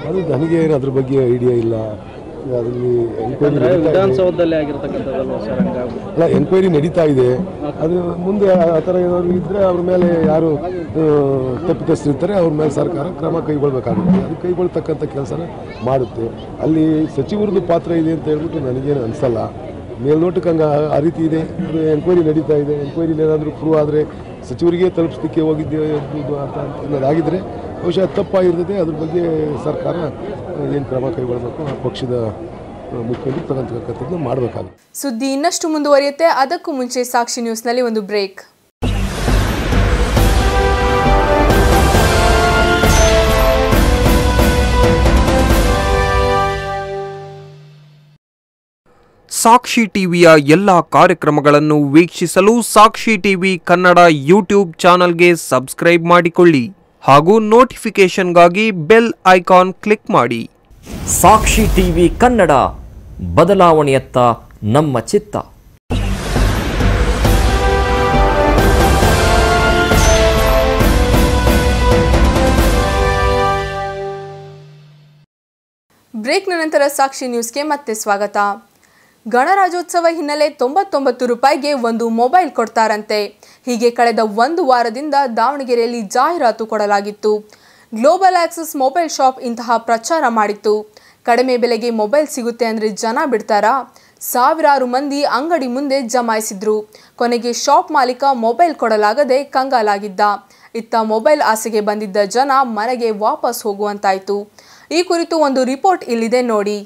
ಅದು ನನಗೆ ಅದ್ರ ಬಗ್ಗೆ ಐಡಿಯಾ ಇಲ್ಲ. ಅದರಲ್ಲಿ ವಿಧಾನಸೌಧದಲ್ಲಿ ಆಗಿರತಕ್ಕಂಥದ್ದಲ್ಲ ಸರ್? ಅಲ್ಲ, ಎಂಕ್ವೈರಿ ನಡೀತಾ ಇದೆ. ಅದು ಮುಂದೆ ಆ ಥರ ಏನಾದ್ರು ಇದ್ದರೆ ಅವ್ರ ಮೇಲೆ ಯಾರು ತಪ್ಪಿತಸ್ಥರಿರ್ತಾರೆ ಅವ್ರ ಮೇಲೆ ಸರ್ಕಾರ ಕ್ರಮ ಕೈಗೊಳ್ಬೇಕಾಗುತ್ತೆ. ಅದು ಕೈಗೊಳ್ತಕ್ಕಂಥ ಕೆಲಸನ ಮಾಡುತ್ತೆ. ಅಲ್ಲಿ ಸಚಿವರದ್ದು ಪಾತ್ರ ಇದೆ ಅಂತ ಹೇಳ್ಬಿಟ್ಟು ನನಗೇನು ಅನಿಸಲ್ಲ. ಮೇಲ್ನೋಟಕ್ಕೆ ಹಂಗೆ ಆ ರೀತಿ ಇದೆ. ಅದು ಎಂಕ್ವೈರಿ ನಡೀತಾ ಇದೆ. ಎಂಕ್ವೈರಿಲಿ ಏನಾದರೂ ಪ್ರೂವ್ ಆದರೆ ಸಚಿವರಿಗೆ ತಲುಪಿಸಲಿಕ್ಕೆ ಹೋಗಿದ್ದೆ ಅಂತ ಅನ್ನೋದಾಗಿದ್ದರೆ ಬಹುಶಃ ತಪ್ಪಾಗಿರ್ತದೆ. ಅದ್ರ ಬಗ್ಗೆ ಸರ್ಕಾರ ಏನು ಕ್ರಮ ಕೈಗೊಳ್ಳಬೇಕು ಆ ಪಕ್ಷದ ಮುಖ್ಯಮಂತ್ರಿ ತಗೊಂತಕ್ಕಂಥದ್ದನ್ನು ಮಾಡಬೇಕಾಗುತ್ತೆ. ಸುದ್ದಿ ಇನ್ನಷ್ಟು ಮುಂದುವರಿಯುತ್ತೆ. ಅದಕ್ಕೂ ಮುಂಚೆ ಸಾಕ್ಷಿ ನ್ಯೂಸ್ನಲ್ಲಿ ಒಂದು ಬ್ರೇಕ್. ಸಾಕ್ಷಿ ಟಿವಿಯ ಎಲ್ಲ ಕಾರ್ಯಕ್ರಮಗಳನ್ನು ವೀಕ್ಷಿಸಲು ಸಾಕ್ಷಿ ಟಿವಿ ಕನ್ನಡ ಯೂಟ್ಯೂಬ್ ಚಾನಲ್ಗೆ ಸಬ್ಸ್ಕ್ರೈಬ್ ಮಾಡಿಕೊಳ್ಳಿ ಹಾಗೂ ನೋಟಿಫಿಕೇಶನ್ಗಾಗಿ ಬೆಲ್ ಐಕಾನ್ ಕ್ಲಿಕ್ ಮಾಡಿ. ಸಾಕ್ಷಿ ಟಿವಿ ಕನ್ನಡ, ಬದಲಾವಣೆಯತ್ತ ನಮ್ಮ ಚಿತ್ತ. ಬ್ರೇಕ್ನ ನಂತರ ಸಾಕ್ಷಿ ನ್ಯೂಸ್ಗೆ ಮತ್ತೆ ಸ್ವಾಗತ. ಗಣರಾಜ್ಯೋತ್ಸವ ಹಿನ್ನೆಲೆ 99 ರೂಪಾಯಿಗೆ ಒಂದು ಮೊಬೈಲ್ ಕೊಡ್ತಾರಂತೆ. ಹೀಗೆ ಕಳೆದ ಒಂದು ವಾರದಿಂದ ದಾವಣಗೆರೆಯಲ್ಲಿ ಜಾಹೀರಾತು ಕೊಡಲಾಗಿತ್ತು. ಗ್ಲೋಬಲ್ ಆಕ್ಸೆಸ್ ಮೊಬೈಲ್ ಶಾಪ್ ಇಂತಹ ಪ್ರಚಾರ ಮಾಡಿತ್ತು. ಕಡಿಮೆ ಬೆಲೆಗೆ ಮೊಬೈಲ್ ಸಿಗುತ್ತೆ ಅಂದರೆ ಜನ ಬಿಡ್ತಾರಾ? ಸಾವಿರಾರು ಮಂದಿ ಅಂಗಡಿ ಮುಂದೆ ಜಮಾಯಿಸಿದ್ರು. ಕೊನೆಗೆ ಶಾಪ್ ಮಾಲೀಕ ಮೊಬೈಲ್ ಕೊಡಲಾಗದೆ ಕಂಗಾಲಾಗಿದ್ದ. ಇತ್ತ ಮೊಬೈಲ್ ಆಸೆಗೆ ಬಂದಿದ್ದ ಜನ ಮನೆಗೆ ವಾಪಸ್ ಹೋಗುವಂತಾಯಿತು. ಈ ಕುರಿತು ಒಂದು ರಿಪೋರ್ಟ್ ಇಲ್ಲಿದೆ ನೋಡಿ.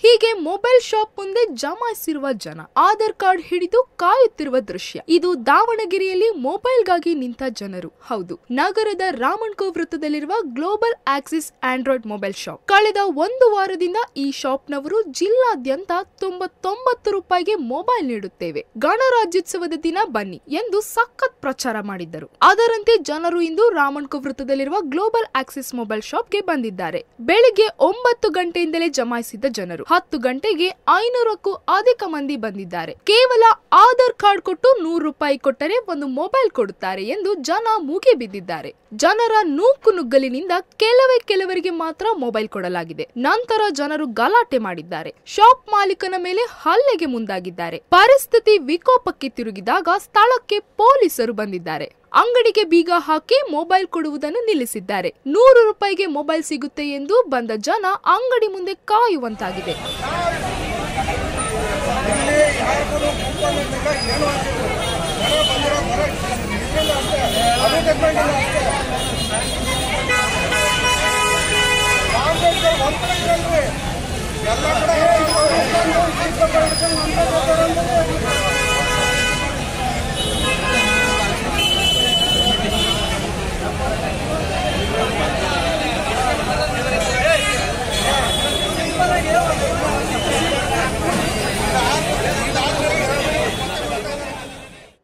ಹೀಗೆ ಮೊಬೈಲ್ ಶಾಪ್ ಮುಂದೆ ಜಮಾಯಿಸಿರುವ ಜನ ಆಧಾರ್ ಕಾರ್ಡ್ ಹಿಡಿದು ಕಾಯುತ್ತಿರುವ ದೃಶ್ಯ. ಇದು ದಾವಣಗೆರೆಯಲ್ಲಿ ಮೊಬೈಲ್ಗಾಗಿ ನಿಂತ ಜನರು. ಹೌದು, ನಗರದ ರಾಮಣ್ಕೋ ವೃತ್ತದಲ್ಲಿರುವ Global Axis Android mobile shop. ಕಳೆದ ಒಂದು ವಾರದಿಂದ ಈ ಶಾಪ್ನವರು ಜಿಲ್ಲಾದ್ಯಂತ 99 ರೂಪಾಯಿಗೆ ಮೊಬೈಲ್ ನೀಡುತ್ತೇವೆ, ಗಣರಾಜ್ಯೋತ್ಸವದ ದಿನ ಬನ್ನಿ ಎಂದು ಸಖತ್ ಪ್ರಚಾರ ಮಾಡಿದ್ದರು. ಅದರಂತೆ ಜನರು ಇಂದು ರಾಮಣ್ಕೋ ವೃತ್ತದಲ್ಲಿರುವ ಗ್ಲೋಬಲ್ ಆಕ್ಸಿಸ್ ಮೊಬೈಲ್ ಶಾಪ್ಗೆ ಬಂದಿದ್ದಾರೆ. ಬೆಳಿಗ್ಗೆ 9 ಗಂಟೆಯಿಂದಲೇ ಜಮಾಯಿಸಿದ್ದ ಜನರು 10 ಗಂಟೆಗೆ 500ಕ್ಕೂ ಅಧಿಕ ಮಂದಿ ಬಂದಿದ್ದಾರೆ. ಕೇವಲ ಆಧಾರ್ ಕಾರ್ಡ್ ಕೊಟ್ಟು 100 ರೂಪಾಯಿ ಕೊಟ್ಟರೆ ಒಂದು ಮೊಬೈಲ್ ಕೊಡುತ್ತಾರೆ ಎಂದು ಜನ ಮುಗಿಬಿದ್ದಿದ್ದಾರೆ. ಜನರ ನೂಕುನುಗ್ಗಲಿನಿಂದ ಕೆಲವರಿಗೆ ಮಾತ್ರ ಮೊಬೈಲ್ ಕೊಡಲಾಗಿದೆ. ನಂತರ ಜನರು ಗಲಾಟೆ ಮಾಡಿದ್ದಾರೆ. ಶಾಪ್ ಮಾಲೀಕನ ಮೇಲೆ ಹಲ್ಲೆಗೆ ಮುಂದಾಗಿದ್ದಾರೆ. ಪರಿಸ್ಥಿತಿ ವಿಕೋಪಕ್ಕೆ ತಿರುಗಿದಾಗ ಸ್ಥಳಕ್ಕೆ ಪೊಲೀಸರು ಬಂದಿದ್ದಾರೆ. ಅಂಗಡಿಗೆ ಬೀಗ ಹಾಕಿ ಮೊಬೈಲ್ ಕೊಡುವುದನ್ನು ನಿಲ್ಲಿಸಿದ್ದಾರೆ. 100 ರೂಪಾಯಿಗೆ ಮೊಬೈಲ್ ಸಿಗುತ್ತೆ ಎಂದು ಬಂದ ಜನ ಅಂಗಡಿ ಮುಂದೆ ಕಾಯುವಂತಾಗಿದೆ.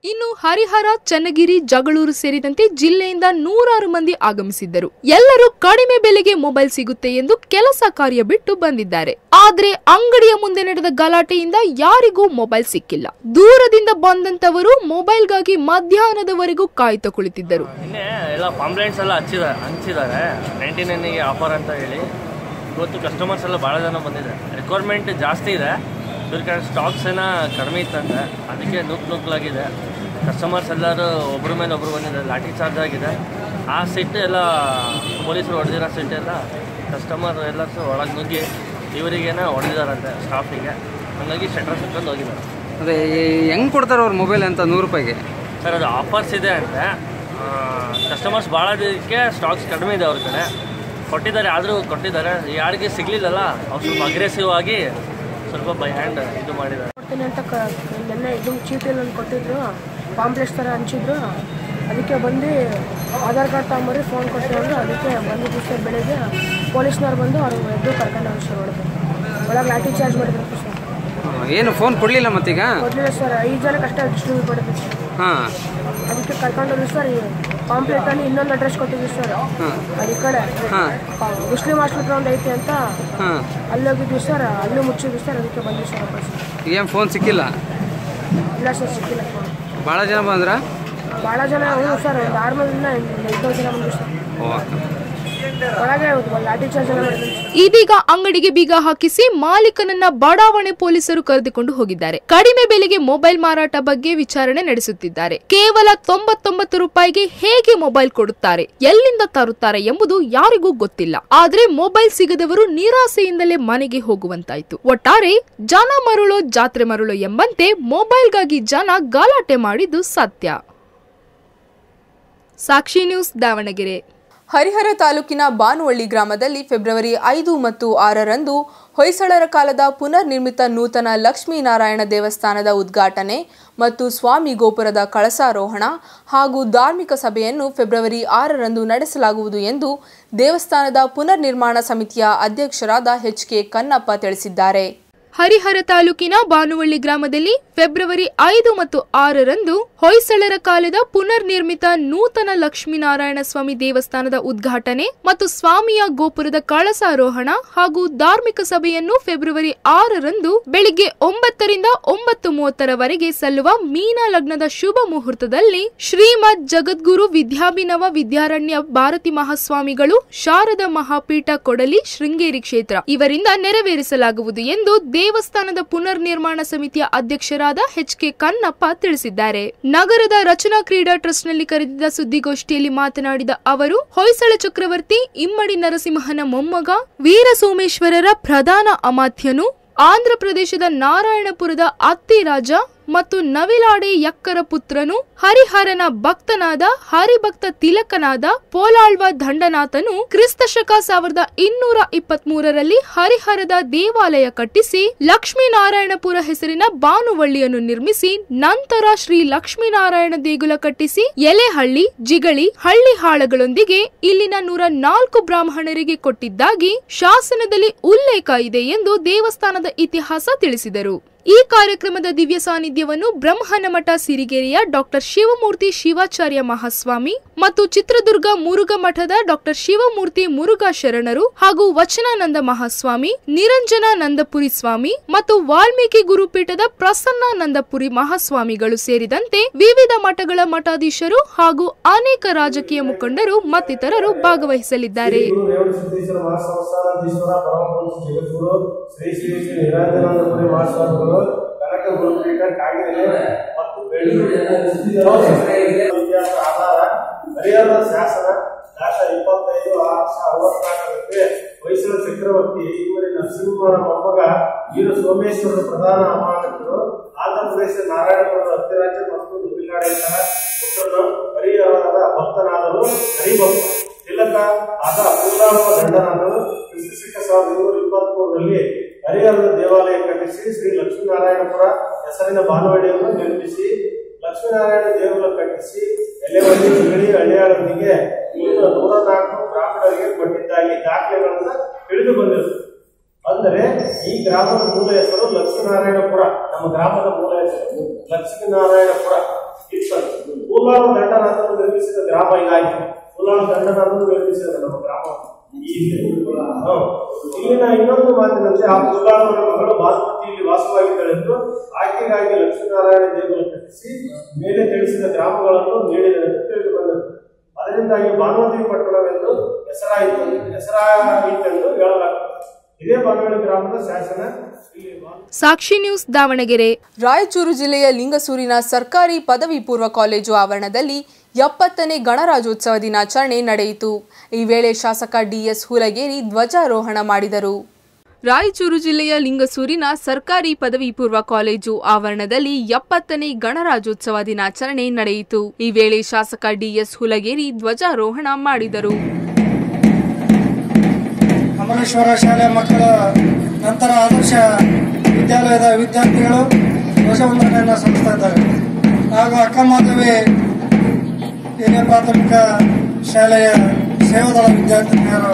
ಇನ್ನು ಹರಿಹರ, ಚನ್ನಗಿರಿ, ಜಗಳೂರು ಸೇರಿದಂತೆ ಜಿಲ್ಲೆಯಿಂದ 100 ಮಂದಿ ಆಗಮಿಸಿದ್ದರು. ಎಲ್ಲರೂ ಕಡಿಮೆ ಬೆಲೆಗೆ ಮೊಬೈಲ್ ಸಿಗುತ್ತೆ ಎಂದು ಕೆಲಸ ಕಾರ್ಯ ಬಿಟ್ಟು ಬಂದಿದ್ದಾರೆ. ಆದ್ರೆ ಅಂಗಡಿಯ ಮುಂದೆ ನಡೆದ ಗಲಾಟೆಯಿಂದ ಯಾರಿಗೂ ಮೊಬೈಲ್ ಸಿಕ್ಕಿಲ್ಲ. ದೂರದಿಂದ ಬಂದಂತವರು ಮೊಬೈಲ್ಗಾಗಿ ಮಧ್ಯಾಹ್ನದವರೆಗೂ ಕಾಯ್ತಾ ಕುಳಿತಿದ್ದರು. ಎಲ್ಲ ಪಾಂಪ್ಲೆಟ್ಸ್ ಎಲ್ಲ ಹಂಚಿದ್ದಾರೆ 99ಗೆ ಆಫರ್ ಅಂತ ಹೇಳಿ. ಇವತ್ತು ಕಸ್ಟಮರ್ಸ್ ಎಲ್ಲ ಭಾಳ ಜನ ಬಂದಿದೆ. ರಿಕ್ವೈರ್ಮೆಂಟ್ ಜಾಸ್ತಿ ಇದೆ. ಇವ್ರ ಸ್ಟಾಕ್ಸ್ ಏನೋ ಕಡಿಮೆ ಇತ್ತಂತೆ, ಅದಕ್ಕೆ ನುಗ್ಲಾಗಿದೆ. ಕಸ್ಟಮರ್ಸ್ ಎಲ್ಲರೂ ಒಬ್ಬರ ಮೇಲೆ ಒಬ್ಬರು ಬಂದಿದ್ದಾರೆ. ಲಾಠಿ ಚಾರ್ಜ್ ಆಗಿದೆ. ಆ ಸಿಟ್ಟು ಎಲ್ಲ ಪೊಲೀಸರು ಹೊಡೆದಿರೋ ಸಿಟ್ಟು ಎಲ್ಲ ಕಸ್ಟಮರ್ ಎಲ್ಲರೂ ಒಳಗೆ ನುಗ್ಗಿ ಇವರಿಗೇನೋ ಹೊಡೆದಿದ್ದಾರಂತೆ ಸ್ಟಾಫಿಗೆ. ಹಾಗಾಗಿ ಶಟರ್ ಸುಟ್ಕೊಂಡು ಹೋಗಿದ್ದಾರೆ. ಅದೇ ಹೆಂಗೆ ಕೊಡ್ತಾರೆ ಅವ್ರು ಮೊಬೈಲ್ ಅಂತ 100 ರೂಪಾಯಿಗೆ? ಸರ್ ಅದು ಆಫರ್ಸ್ ಇದೆ ಅಂತೆ. ಕಸ್ಟಮರ್ಸ್ ಭಾಳ ಇದಕ್ಕೆ ಸ್ಟಾಕ್ಸ್ ಕಡಿಮೆ ಇದೆ ಅವ್ರ ಕಡೆ. ಕೊಟ್ಟಿದ್ದಾರೆ, ಆದರೂ ಕೊಟ್ಟಿದ್ದಾರೆ. ಯಾರಿಗೆ ಸಿಗಲಿಲ್ಲಲ್ಲ ಅವ್ರು ಸ್ವಲ್ಪ ಅಗ್ರೆಸಿವ್ ಆಗಿ ಸ್ವಲ್ಪ ಬೈ ಹ್ಯಾಂಡ್ ಇದು ಮಾಡಿದ್ದಾರೆ. ಕೊಡ್ತೀನಿ ಅಂತ ನೆನ್ನೆ ಇದು ಚೀಟಿಯಲ್ಲಿ ಒಂದು ಕೊಟ್ಟಿದ್ರು, ಪಾಂಪ್ಲೆಟ್ಸ್ ಥರ ಹಂಚಿದ್ರು. ಅದಕ್ಕೆ ಬಂದು ಆಧಾರ್ ಕಾರ್ಡ್ ತಗೊಂಬರಿ ಫೋನ್ ಕೊಟ್ಟಿದ್ರು. ಅದಕ್ಕೆ ಬಂದಿದ್ದು ಸರ್ ಬೆಳಗ್ಗೆ ಪೊಲೀಸ್ನವ್ರು ಬಂದು ಅವ್ರು ಎದ್ದು ಕರ್ಕೊಂಡು ಹೋಗಿ ಸರ್ ಒಳಗೆ ಲಾಠಿ ಚಾರ್ಜ್ ಮಾಡಿದ್ರು ಸರ್. ಏನು ಫೋನ್ ಕೊಡಲಿಲ್ಲ ಮತ್ತೀಗ? ಕೊಡಲಿಲ್ಲ ಸರ್. 5 ಜನಕ್ಕೆ ಅಷ್ಟೇ ಡಿಸ್ಟ್ರಿಬ್ಯೂಟ್ ಮಾಡಿದ್ರು ಸರ್. ಹಾಂ, ಅದಕ್ಕೆ ಕರ್ಕೊಂಡು ಹೋಗಿ ಸರ್. ಪಾಂಪ್ಲೆಟಲ್ಲಿ ಇನ್ನೊಂದು ಅಡ್ರೆಸ್ ಕೊಟ್ಟಿದ್ವಿ ಸರ್. ಅದು ಈ ಕಡೆ ಮುಸ್ಲಿಂ ಹಾಸ್ಪಿಟ್ಲ್ ಒಂದು ಐತಿ ಅಂತ ಅಲ್ಲಿ ಹೋಗಿದ್ವಿ ಸರ್. ಅಲ್ಲೂ ಮುಚ್ಚಿದ್ವಿ ಸರ್. ಅದಕ್ಕೆ ಬಂದ್ವಿ ಸರ್ ವಾಪಸ್. ಏನು ಫೋನ್ ಸಿಕ್ಕಿಲ್ಲ? ಇಲ್ಲ ಸರ್, ಸಿಕ್ಕಿಲ್ಲ ಫೋನ್. ಭಾಳ ಜನ ಬಂದ್ರ? ಭಾಳ ಜನ ಹೌದು ಸರ್. ಒಂದು 6 ಜನ ಬಂದ್ವಿ ಸರ್. ಇದೀಗ ಅಂಗಡಿಗೆ ಬೀಗ ಹಾಕಿಸಿ ಮಾಲೀಕನನ್ನ ಬಡಾವಣೆ ಪೊಲೀಸರು ಕರೆದುಕೊಂಡು ಹೋಗಿದ್ದಾರೆ. ಕಡಿಮೆ ಬೆಲೆಗೆ ಮೊಬೈಲ್ ಮಾರಾಟ ಬಗ್ಗೆ ವಿಚಾರಣೆ ನಡೆಸುತ್ತಿದ್ದಾರೆ. ಕೇವಲ 99 ರೂಪಾಯಿಗೆ ಹೇಗೆ ಮೊಬೈಲ್ ಕೊಡುತ್ತಾರೆ, ಎಲ್ಲಿಂದ ತರುತ್ತಾರೆ ಎಂಬುದು ಯಾರಿಗೂ ಗೊತ್ತಿಲ್ಲ. ಆದ್ರೆ ಮೊಬೈಲ್ ಸಿಗದವರು ನಿರಾಸೆಯಿಂದಲೇ ಮನೆಗೆ ಹೋಗುವಂತಾಯ್ತು. ಒಟ್ಟಾರೆ ಜನ ಮರುಳೋ ಜಾತ್ರೆ ಮರುಳೋ ಎಂಬಂತೆ ಮೊಬೈಲ್ಗಾಗಿ ಜನ ಗಲಾಟೆ ಮಾಡಿದ್ದು ಸತ್ಯ. ಸಾಕ್ಷಿ ನ್ಯೂಸ್, ದಾವಣಗೆರೆ. ಹರಿಹರ ತಾಲೂಕಿನ ಬಾನುವಳ್ಳಿ ಗ್ರಾಮದಲ್ಲಿ ಫೆಬ್ರವರಿ 5 ಮತ್ತು 6ರಂದು ಹೊಯ್ಸಳರ ಕಾಲದ ಪುನರ್ ನಿರ್ಮಿತ ನೂತನ ಲಕ್ಷ್ಮೀನಾರಾಯಣ ದೇವಸ್ಥಾನದ ಉದ್ಘಾಟನೆ ಮತ್ತು ಸ್ವಾಮಿ ಗೋಪುರದ ಕಳಸಾರೋಹಣ ಹಾಗೂ ಧಾರ್ಮಿಕ ಸಭೆಯನ್ನು ಫೆಬ್ರವರಿ 6ರಂದು ನಡೆಸಲಾಗುವುದು ಎಂದು ದೇವಸ್ಥಾನದ ಪುನರ್ ನಿರ್ಮಾಣ ಸಮಿತಿಯ ಅಧ್ಯಕ್ಷರಾದ HK ಕನ್ನಪ್ಪ ತಿಳಿಸಿದ್ದಾರೆ. ಹರಿಹರ ತಾಲೂಕಿನ ಬಾನುವಳ್ಳಿ ಗ್ರಾಮದಲ್ಲಿ ಫೆಬ್ರವರಿ 5 ಮತ್ತು 6ರಂದು ಹೊಯ್ಸಳರ ಕಾಲದ ಪುನರ್ ನಿರ್ಮಿತ ನೂತನ ಲಕ್ಷ್ಮೀನಾರಾಯಣ ಸ್ವಾಮಿ ದೇವಸ್ಥಾನದ ಉದ್ಘಾಟನೆ ಮತ್ತು ಸ್ವಾಮಿಯ ಗೋಪುರದ ಕಳಸಾರೋಹಣ ಹಾಗೂ ಧಾರ್ಮಿಕ ಸಭೆಯನ್ನು ಫೆಬ್ರವರಿ 6ರಂದು ಬೆಳಿಗ್ಗೆ 9 ರಿಂದ 9:30 ಸಲ್ಲುವ ಮೀನಾ ಲಗ್ನದ ಶುಭ ಮುಹೂರ್ತದಲ್ಲಿ ಶ್ರೀಮದ್ ಜಗದ್ಗುರು ವಿದ್ಯಾಭಿನವ ವಿದ್ಯಾರಣ್ಯ ಭಾರತಿ ಮಹಾಸ್ವಾಮಿಗಳು ಶಾರದಾ ಮಹಾಪೀಠ ಕೊಡಲಿ ಶೃಂಗೇರಿ ಕ್ಷೇತ್ರ ಇವರಿಂದ ನೆರವೇರಿಸಲಾಗುವುದು ಎಂದು ದೇವಸ್ಥಾನದ ಪುನರ್ ನಿರ್ಮಾಣ ಸಮಿತಿಯ ಅಧ್ಯಕ್ಷರಾದ ಎಚ್.ಕೆ. ಕನ್ನಪ್ಪ ತಿಳಿಸಿದ್ದಾರೆ. ನಗರದ ರಚನಾ ಕ್ರೀಡಾ ಟ್ರಸ್ಟ್ನಲ್ಲಿ ಕರೆದಿದ್ದ ಸುದ್ದಿಗೋಷ್ಠಿಯಲ್ಲಿ ಮಾತನಾಡಿದ ಅವರು, ಹೊಯ್ಸಳ ಚಕ್ರವರ್ತಿ ಇಮ್ಮಡಿ ನರಸಿಂಹನ ಮೊಮ್ಮಗ ವೀರ ಸೋಮೇಶ್ವರರ ಪ್ರಧಾನ ಅಮಾತ್ಯನು, ಆಂಧ್ರಪ್ರದೇಶದ ನಾರಾಯಣಪುರದ ಅತ್ತಿರಾಜ ಮತ್ತು ನವಿಲಾಡೆ ಯಕ್ಕರ ಪುತ್ರನು, ಹರಿಹರನ ಭಕ್ತನಾದ ಹರಿಭಕ್ತ ತಿಲಕನಾದ ಪೋಲಾಳ್ವ ದಂಡನಾಥನು ಕ್ರಿಸ್ತಶಕ 1223ರಲ್ಲಿ ಹರಿಹರದ ದೇವಾಲಯ ಕಟ್ಟಿಸಿ ಲಕ್ಷ್ಮೀನಾರಾಯಣಪುರ ಹೆಸರಿನ ಬಾನುವಳ್ಳಿಯನ್ನು ನಿರ್ಮಿಸಿ ನಂತರ ಶ್ರೀ ಲಕ್ಷ್ಮೀನಾರಾಯಣ ದೇಗುಲ ಕಟ್ಟಿಸಿ ಎಲೆಹಳ್ಳಿ, ಜಿಗಳಿ, ಹಳ್ಳಿ ಹಾಳಗಳೊಂದಿಗೆ ಇಲ್ಲಿನ 104 ಬ್ರಾಹ್ಮಣರಿಗೆ ಕೊಟ್ಟಿದ್ದಾಗಿ ಶಾಸನದಲ್ಲಿ ಉಲ್ಲೇಖ ಇದೆ ಎಂದು ದೇವಸ್ಥಾನದ ಇತಿಹಾಸ ತಿಳಿಸಿದರು. ಈ ಕಾರ್ಯಕ್ರಮದ ದಿವ್ಯ ಸಾನ್ನಿಧ್ಯವನ್ನು ಬ್ರಹ್ಮನಮಠ ಸಿರಿಗೆರೆಯ ಡಾಕ್ಟರ್ ಶಿವಮೂರ್ತಿ ಶಿವಾಚಾರ್ಯ ಮಹಾಸ್ವಾಮಿ ಮತ್ತು ಚಿತ್ರದುರ್ಗ ಮುರುಘಾ ಮಠದ ಡಾಕ್ಟರ್ ಶಿವಮೂರ್ತಿ ಮುರುಘಾ ಶರಣರು ಹಾಗೂ ವಚನಾನಂದ ಮಹಾಸ್ವಾಮಿ, ನಿರಂಜನಾನಂದಪುರಿ ಸ್ವಾಮಿ ಮತ್ತು ವಾಲ್ಮೀಕಿ ಗುರುಪೀಠದ ಪ್ರಸನ್ನಾನಂದಪುರಿ ಮಹಾಸ್ವಾಮಿಗಳು ಸೇರಿದಂತೆ ವಿವಿಧ ಮಠಗಳ ಮಠಾಧೀಶರು ಹಾಗೂ ಅನೇಕ ರಾಜಕೀಯ ಮುಖಂಡರು ಮತ್ತಿತರರು ಭಾಗವಹಿಸಲಿದ್ದಾರೆ. ಕನಕ ಗುರುಪೀಠ ಕಾಗಿನೆಲೆ ಮತ್ತು ಇತಿಹಾಸ ಆಧಾರ ಹರಿಹರದ ಶಾಸನ 25/6/64ರಂತೆ ಹೊಯ್ಸಳ ಚಕ್ರವರ್ತಿ ಇಮ್ಮಡಿ ನರಸಿಂಹನ ಮೊಮ್ಮಗ ವೀರ ಸೋಮೇಶ್ವರರ ಪ್ರಧಾನ ಅಮಾನಕರು, ಆಂಧ್ರಪ್ರದೇಶದ ನಾರಾಯಣಪುರದ ಅತ್ತಿರಾಜ ಮತ್ತು ನವಿಲಾಡೆಯರ ಪುತ್ರನು, ಹರಿಹರದ ಭಕ್ತನಾದರೂ ಹರಿಭಕ್ತ ತಿಲಕ ಆದ ಪೂರ್ಣಾಳುವ ದಂಡನಾಥನು ಕ್ರಿಸ್ತಶಕ 1223ರಲ್ಲಿ ಹರಿಹರದ ದೇವಾಲಯ ಕಟ್ಟಿಸಿ ಶ್ರೀ ಲಕ್ಷ್ಮೀನಾರಾಯಣಪುರ ಹೆಸರಿನ ಬಾನುವಳ್ಳಿಯನ್ನು ನಿರ್ಮಿಸಿ ಲಕ್ಷ್ಮೀನಾರಾಯಣ ದೇಗುಲ ಕಟ್ಟಿಸಿ ಎಲೆಹಳ್ಳಿ, ಜಿಗಳಿ, ಹಳ್ಳಿಯಾಳೊಂದಿಗೆ 104 ಬ್ರಾಹ್ಮಣರಿಗೆ ಕೊಟ್ಟಿದ್ದಾಗಿ ದಾಖಲೆಗಳನ್ನು ತಿಳಿದು ಬಂದಿದೆ. ಅಂದರೆ ಈ ಗ್ರಾಮದ ಮೂಲ ಹೆಸರು ಲಕ್ಷ್ಮೀನಾರಾಯಣಪುರ. ನಮ್ಮ ಗ್ರಾಮದ ಮೂಲ ಹೆಸರು ಲಕ್ಷ್ಮೀನಾರಾಯಣಪುರ ಇತ್ತು. ಪೂಲಾಳು ದಂಡನಾಥನು ನಿರ್ಮಿಸಿದ ಗ್ರಾಮ ಇದಾಗಿದೆ. ಪೂಲಾಳು ದಂಡನಾಥನು ನಿರ್ಮಿಸಿದ ನಮ್ಮ ಗ್ರಾಮ ಇಲ್ಲಿನ ಇನ್ನೊಂದು ಮಾತಿನಂತೆ ಆ ಪೂಲಾಳವರ ಮಗಳು ಬಾಸುಮತಿಯಲ್ಲಿ ವಾಸವಾಗಿದ್ದಳೆಂದು ಆಕೆಗಾಗಿ ಲಕ್ಷ್ಮೀನಾರಾಯಣ ದೇಗುಲ ಕಟ್ಟಿಸಿ ಮೇಲೆ ತಿಳಿಸಿದ ಗ್ರಾಮಗಳನ್ನು ನೀಡಿದರೆಂದು ತಿಳಿದು ಬಂದದ್ದು. ಅದರಿಂದಾಗಿ ಭಾನುಮತಿ ಪಟ್ಟಣವೆಂದು ಹೆಸರಾಯಿತೆಂದು ಹೇಳಲಾಗುತ್ತದೆ. ಇದೇ ಬಾನುವಳ್ಳಿ ಗ್ರಾಮದ ಶಾಸನ. ಸಾಕ್ಷಿ ನ್ಯೂಸ್ ದಾವಣಗೆರೆ. ರಾಯಚೂರು ಜಿಲ್ಲೆಯ ಲಿಂಗಸೂರಿನ ಸರ್ಕಾರಿ ಪದವಿ ಪೂರ್ವ ಕಾಲೇಜು ಆವರಣದಲ್ಲಿ 70ನೇ ಗಣರಾಜ್ಯೋತ್ಸವ ದಿನಾಚರಣೆ ನಡೆಯಿತು. ಈ ವೇಳೆ ಶಾಸಕ ಡಿಎಸ್ ಹುಲಗೇರಿ ಧ್ವಜಾರೋಹಣ ಮಾಡಿದರು. ರಾಯಚೂರು ಜಿಲ್ಲೆಯ ಲಿಂಗಸೂರಿನ ಸರ್ಕಾರಿ ಪದವಿ ಪೂರ್ವ ಕಾಲೇಜು ಆವರಣದಲ್ಲಿ 70ನೇ ಗಣರಾಜ್ಯೋತ್ಸವ ದಿನಾಚರಣೆ ನಡೆಯಿತು. ಈ ವೇಳೆ ಶಾಸಕ ಡಿಎಸ್ ಹುಲಗೇರಿ ಧ್ವಜಾರೋಹಣ ಮಾಡಿದರು. ಅಮರೇಶ್ವರ ಶಾಲೆ ಮಕ್ಕಳ ನಂತರ ಆದರ್ಶ ವಿದ್ಯಾಲಯದ ವಿದ್ಯಾರ್ಥಿಗಳು ಧ್ವಜವಂದನೆಯನ್ನು ಸಲ್ಲಿಸ್ತಾ ಇದ್ದಾರೆ. ಹಾಗೂ ಅಕ್ಕಮಾಧವಿ ಹಿರಿಯ ಪ್ರಾಥಮಿಕ ಶಾಲೆಯ ಸೇವಾದಳ ವಿದ್ಯಾರ್ಥಿನಿಯರು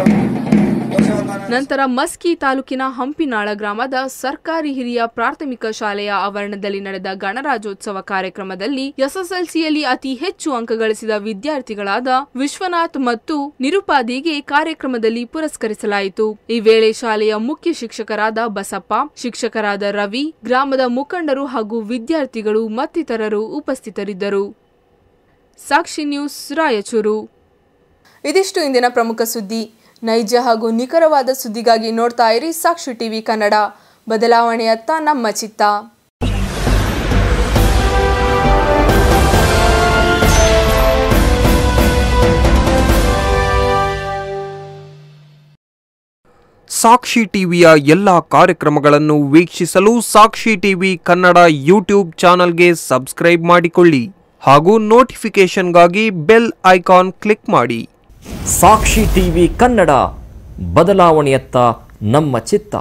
ನಂತರ ಮಸ್ಕಿ ತಾಲೂಕಿನ ಹಂಪಿನಾಳ ಗ್ರಾಮದ ಸರ್ಕಾರಿ ಹಿರಿಯ ಪ್ರಾಥಮಿಕ ಶಾಲೆಯ ಆವರಣದಲ್ಲಿ ನಡೆದ ಗಣರಾಜ್ಯೋತ್ಸವ ಕಾರ್ಯಕ್ರಮದಲ್ಲಿ ಎಸ್ಎಸ್ಎಲ್ಸಿಯಲ್ಲಿ ಅತಿ ಹೆಚ್ಚು ಅಂಕ ಗಳಿಸಿದ ವಿದ್ಯಾರ್ಥಿಗಳಾದ ವಿಶ್ವನಾಥ್ ಮತ್ತು ನಿರುಪಾದಿಗೆ ಕಾರ್ಯಕ್ರಮದಲ್ಲಿ ಪುರಸ್ಕರಿಸಲಾಯಿತು. ಈ ವೇಳೆ ಶಾಲೆಯ ಮುಖ್ಯ ಶಿಕ್ಷಕರಾದ ಬಸಪ್ಪ, ಶಿಕ್ಷಕರಾದ ರವಿ, ಗ್ರಾಮದ ಮುಖಂಡರು ಹಾಗೂ ವಿದ್ಯಾರ್ಥಿಗಳು ಮತ್ತಿತರರು ಉಪಸ್ಥಿತರಿದ್ದರು. ಸಾಕ್ಷಿ ನ್ಯೂಸ್ ರಾಯಚೂರು. ಇದಿಷ್ಟು ಇಂದಿನ ಪ್ರಮುಖ ಸುದ್ದಿ. ನೈಜ ಹಾಗೂ ನಿಖರವಾದ ಸುದ್ದಿಗಾಗಿ ನೋಡ್ತಾ ಇರಿ ಸಾಕ್ಷಿ ಟಿವಿ ಕನ್ನಡ. ಬದಲಾವಣೆಯತ್ತ ನಮ್ಮ ಚಿತ್ತ. ಸಾಕ್ಷಿ ಟಿವಿಯ ಎಲ್ಲ ಕಾರ್ಯಕ್ರಮಗಳನ್ನು ವೀಕ್ಷಿಸಲು ಸಾಕ್ಷಿ ಟಿವಿ ಕನ್ನಡ ಯೂಟ್ಯೂಬ್ ಚಾನಲ್ಗೆ ಸಬ್ಸ್ಕ್ರೈಬ್ ಮಾಡಿಕೊಳ್ಳಿ ಹಾಗೂ ನೋಟಿಫಿಕೇಶನ್ಗಾಗಿ ಬೆಲ್ ಐಕಾನ್ ಕ್ಲಿಕ್ ಮಾಡಿ. ಸಾಕ್ಷಿ ಟಿವಿ ಕನ್ನಡ, ಬದಲಾವಣೆಯತ್ತ ನಮ್ಮ ಚಿತ್ತ.